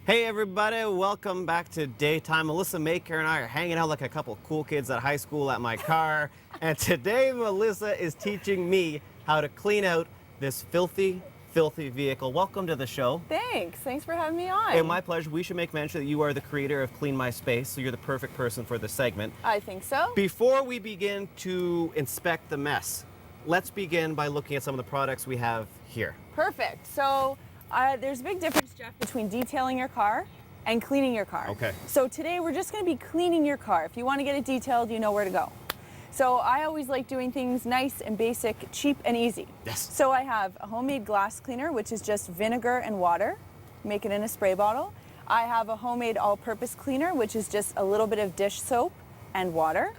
Hey everybody, welcome back to Daytime. Melissa Maker and I are hanging out like a couple cool kids at high school at my car. And today Melissa is teaching me how to clean out this filthy vehicle. Welcome to the show. Thanks for having me on. Hey, my pleasure. We should make mention that you are the creator of Clean My Space, so you're the perfect person for this segment. I think so. Before we begin to inspect the mess, let's begin by looking at some of the products we have here. Perfect. So there's a big difference, Jeff, between detailing your car and cleaning your car. Okay. So today we're just going to be cleaning your car. If you want to get it detailed, you know where to go. So I always like doing things nice and basic, cheap and easy. Yes. So I have a homemade glass cleaner, which is just vinegar and water. Make it in a spray bottle. I have a homemade all-purpose cleaner, which is just a little bit of dish soap and water.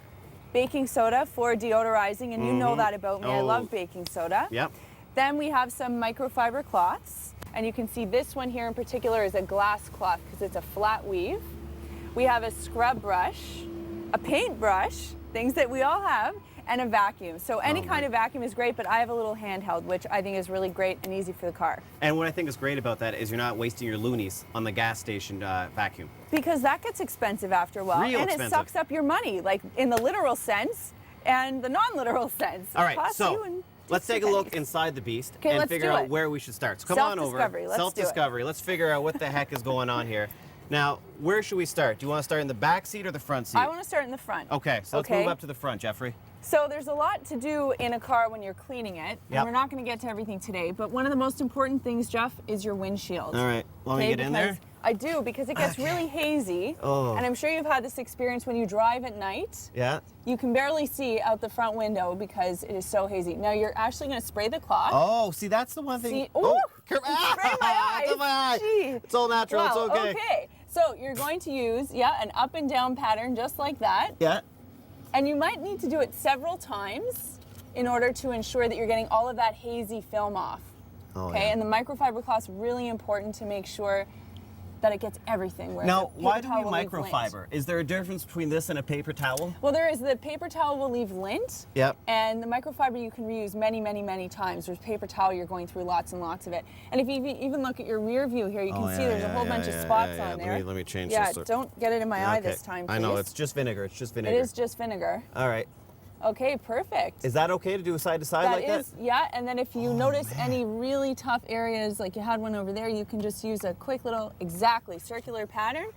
Baking soda for deodorizing, and you know that about me. I love baking soda. Yep. Then we have some microfiber cloths, and you can see this one here in particular is a glass cloth because it's a flat weave. We have a scrub brush, a paintbrush, things that we all have, and a vacuum. So any kind of vacuum is great, but I have a little handheld, which I think is really great and easy for the car. And what I think is great about that is you're not wasting your loonies on the gas station vacuum. Because that gets expensive after a while, Real and expensive. it sucks up your money, like in the literal sense and the non-literal sense. All right, Costs so you and let's just take a look inside the beast Okay, and let's figure do out it. where we should start. So come on over. Self-discovery, let's do it. Self-discovery. Let's figure out what the heck is going on here. Now, where should we start? Do you want to start in the back seat or the front seat? I want to start in the front. Okay, so let's move up to the front, Jeffrey. So there's a lot to do in a car when you're cleaning it, and Yep. we're not going to get to everything today, but one of the most important things, Jeff, is your windshield. All right, want me to get in there? I do, because it gets really hazy, and I'm sure you've had this experience when you drive at night. Yeah. You can barely see out the front window because it is so hazy. Now you're actually going to spray the cloth. Oh, see, that's the one thing. See, oh, ooh, come you sprayed my eyes. It's on my eye. Gee. It's all natural. Wow, it's okay. Okay, so you're going to use, an up and down pattern just like that. Yeah. And you might need to do it several times in order to ensure that you're getting all of that hazy film off. Oh, Okay, yeah. and the microfiber cloth's really important to make sure that it gets everything. Where Now, the why paper do we towel will leave lint. microfiber? Is there a difference between this and a paper towel? Well, there is. The paper towel will leave lint. Yep. And the microfiber you can reuse many times. There's paper towel, you're going through lots and lots of it. And if you even look at your rear view here, you can see there's a whole bunch of spots on there. Let me change Yeah, this. don't get it in my eye this time, please. I know, it's just vinegar. It's just vinegar. It is just vinegar. All right. Okay, perfect. Is that okay to do side to side like that? Yeah, and then if you notice any really tough areas, like you had one over there, you can just use a quick little, circular pattern,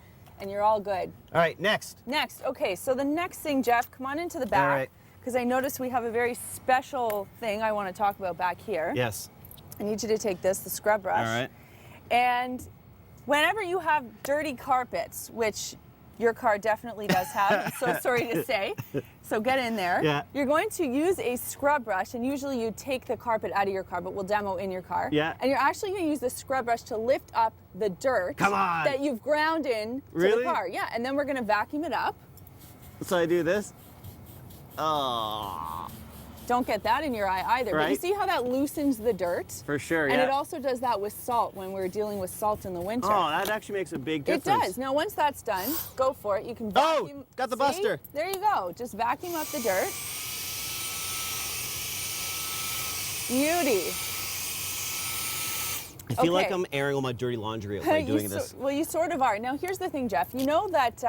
and you're all good. All right, next. Next, okay, so the next thing, Jeff, come on into the back. All right. Because I noticed we have a very special thing I want to talk about back here. Yes. I need you to take this, the scrub brush. All right. And whenever you have dirty carpets, which your car definitely does have, I'm so sorry to say, so get in there. Yeah. You're going to use a scrub brush, and usually you take the carpet out of your car, but we'll demo in your car. Yeah. And you're actually going to use the scrub brush to lift up the dirt Come on. that you've ground in to Really? the car. Yeah, and then we're going to vacuum it up. So I do this. Oh. Don't get that in your eye either. But you Right. see how that loosens the dirt? For sure, And yeah. it also does that with salt when we're dealing with salt in the winter. Oh, that actually makes a big It difference. does. Now, once that's done, go for it. You can Oh, vacuum. got the See? buster. There you go. Just vacuum up the dirt. Beauty. I feel like Okay. I'm airing all my dirty laundry by doing this. Well, you sort of are. Now, here's the thing, Jeff. You know that.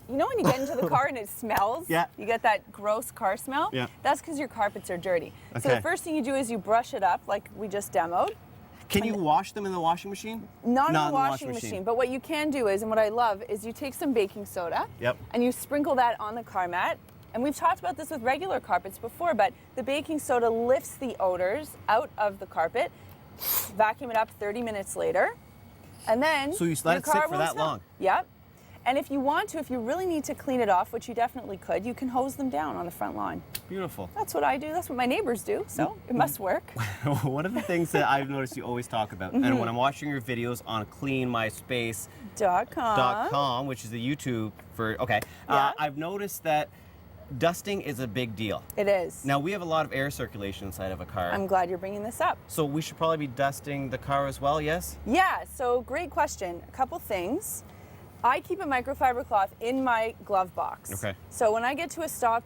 You know when you get into the car and it smells? Yeah. You get that gross car smell? Yeah. That's because your carpets are dirty. So Okay. the first thing you do is you brush it up like we just demoed. Can you wash them in the washing machine? Not in Not the in the washing machine. But what you can do is, and what I love, is you take some baking soda. Yep. And you sprinkle that on the car mat. And we've talked about this with regular carpets before, but the baking soda lifts the odors out of the carpet. Vacuum it up 30 minutes later. And then So you let your it sit car for won't that smell. long? Yep. And if you want to, if you really need to clean it off, which you definitely could, you can hose them down on the front lawn. Beautiful. That's what I do. That's what my neighbors do. So it must work. One of the things that I've noticed you always talk about, and when I'm watching your videos on cleanmyspace.com, which is the YouTube for, Yeah. I've noticed that dusting is a big deal. It is. Now, we have a lot of air circulation inside of a car. I'm glad you're bringing this up. So we should probably be dusting the car as well, yes? Yeah, so great question. A couple things. I keep a microfiber cloth in my glove box. Okay. So when I get to a stop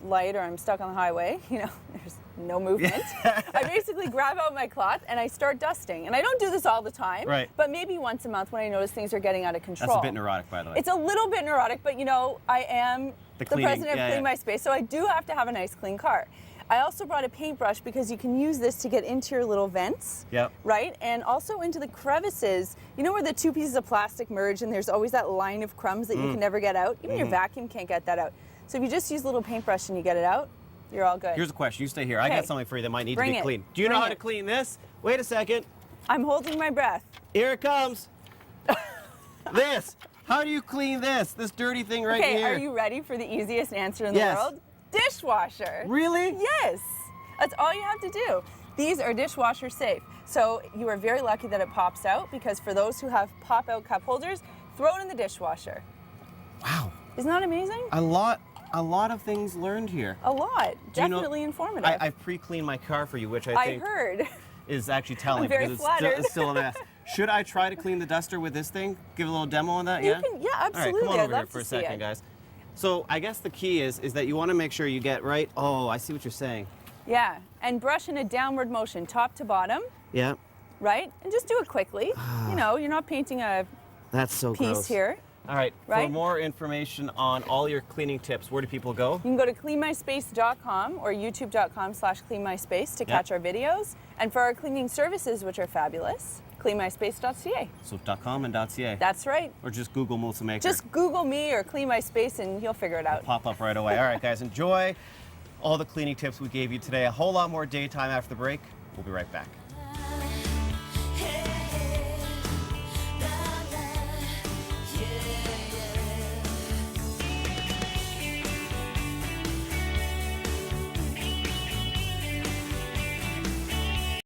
light or I'm stuck on the highway, there's no movement. I basically grab out my cloth and I start dusting. And I don't do this all the time, Right. but maybe once a month when I notice things are getting out of control. That's a bit neurotic, by the way. It's a little bit neurotic, but you know, I am the cleaning, president of Clean My Space, so I do have to have a nice clean car. I also brought a paintbrush because you can use this to get into your little vents, Yep. right? And also into the crevices. You know where the two pieces of plastic merge and there's always that line of crumbs that you can never get out? Even your vacuum can't get that out. So if you just use a little paintbrush and you get it out, you're all good. Here's a question. You stay here. I got Okay. something for you that might need Bring to be it. cleaned. Do you know Bring how to it. clean this? Wait a second. I'm holding my breath. Here it comes. This. How do you clean this dirty thing right Okay, here? are you ready for the easiest answer in the Yes. world? Dishwasher. Really? Yes, that's all you have to do. These are dishwasher safe. So you are very lucky that it pops out because for those who have pop out cup holders, throw it in the dishwasher. Wow. Isn't that amazing? A lot of things learned here. A lot. Do you know- Definitely informative. I've pre-cleaned my car for you, which I I think heard. is actually telling I'm very because flattered. it's still a mess. Should I try to clean the duster with this thing? Give a little demo on that, You yeah? can- yeah, All right, absolutely. come on I'd over here love for a to see second, it. guys. So I guess the key is that you want to make sure you get right. Oh, I see what you're saying. Yeah, and brush in a downward motion, top to bottom, Yeah, right? And just do it quickly. You know, you're not painting a that's so piece gross. here. All right, for Right? more information on all your cleaning tips, where do people go? You can go to cleanmyspace.com or youtube.com/cleanmyspace to catch our videos. And for our cleaning services, which are fabulous, cleanmyspace.ca. So .com and .ca. That's right. Or just Google Melissa Maker. Just Google me or Clean My Space and you'll figure it out. Pop up right away. All right, guys, enjoy all the cleaning tips we gave you today. A whole lot more daytime after the break. We'll be right back.